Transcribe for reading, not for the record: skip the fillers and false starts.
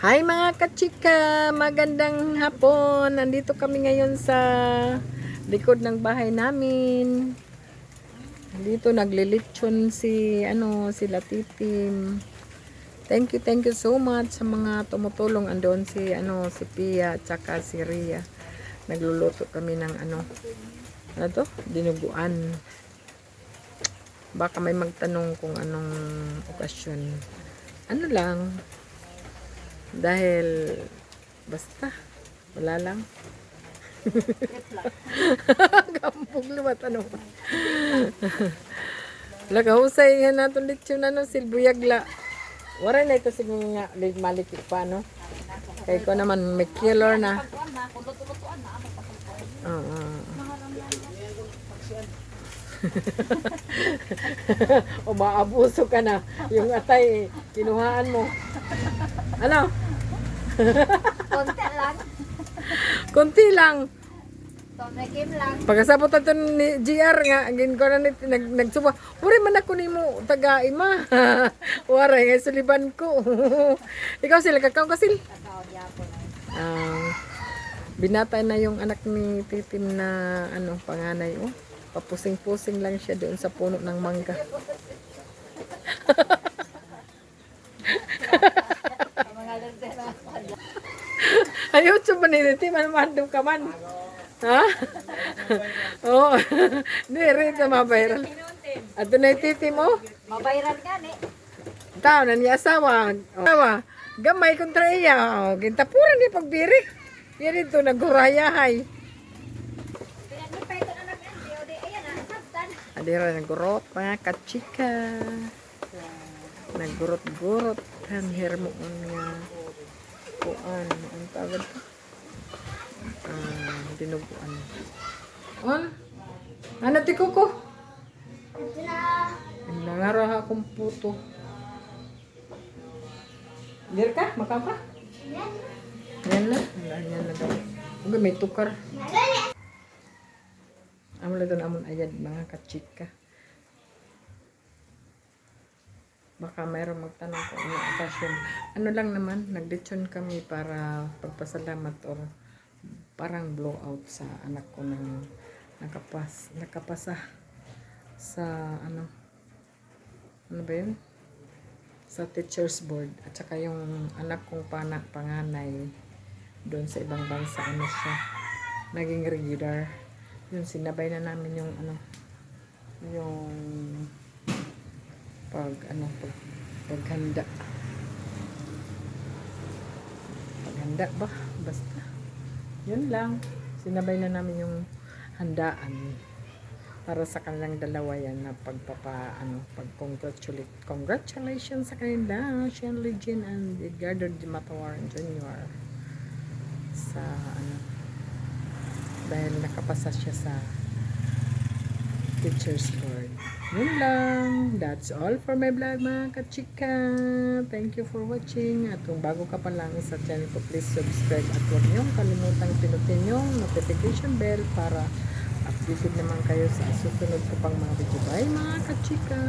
Hi mga kachika, magandang hapon. Nandito kami ngayon sa likod ng bahay namin. Dito naglilitsyon sila Titim. Thank you so much sa mga tumutulong. Andon si Pia at saka si Ria. Nagluluto kami ng dinuguan. Baka may magtanong kung anong okasyon. Ano lang, dahil basta wala lang. Gampog lumat ano. Lagahusay nga naton litsyon silbuyagla. Waray na ito siguro nga maliki pa no. Kay ko naman may killer na. O maabuso ka na. Yung atay kinuhaan mo. Ano? Konti lang. Konti lang. Tonekim lang. Pagkasabot ito ni GR nga, gin ko na nagsuba. Uri man ako ni mo, taga-ima. Waray nga suliban ko. Ikaw sila, kakao kasil. Binatay na yung anak ni Titim na panganay. Oh. Papusing-pusing lang siya doon sa puno ng mangga. Ayaw siya ba ni Titim? Ano mandong ka man? Ha? Oo. Hindi, sa mabayral. At doon ay Titim, oh. Mabayran ka ni. Tao na niya asawa. Asawa. Gamay kontra iya. Oh. Gintapuran niya pagbiri. Yan ito, nagurayahay. Pinagipay ito na nag-andi. Ayan na, sabtan. Adira nagurot, mga kachika. Nagurot-gurot. Ang hermoon nga. Kuan. Ang tawag ito. Dinuguan. On? Ano ti kuko? Ito na. Nangaraha akong puto. Dir ka? Makaw ka? Yan na. Yan na daw. Okay, may tukar. Amo lang ito na amon ayad mga kachika. Baka mayroong magtanong kung ano okasyon. Ano lang naman, nagditsyon kami para pagpasalamat or parang blowout sa anak ko ng nakapasa sa ano ba yun? Sa teacher's board. At saka yung anak kong panganay doon sa ibang bansa, siya naging regular. Yun, sinabay na namin yung yung paghanda ba? Basta yun lang, sinabay na namin yung handaan para sa kanilang dalawa yan na congratulations sa kanila, Shenley Jean and Edgardo Di Matawaran Jr. sa dahil nakapasa siya sa teacher's board. Yun lang. That's all for my vlog mga kachika. Thank you for watching. At kung bago ka pa lang sa channel ko, please subscribe. At huwag niyong kalimutang pinutin yung notification bell para updated naman kayo sa susunod ko pang mga video. Bye mga kachika.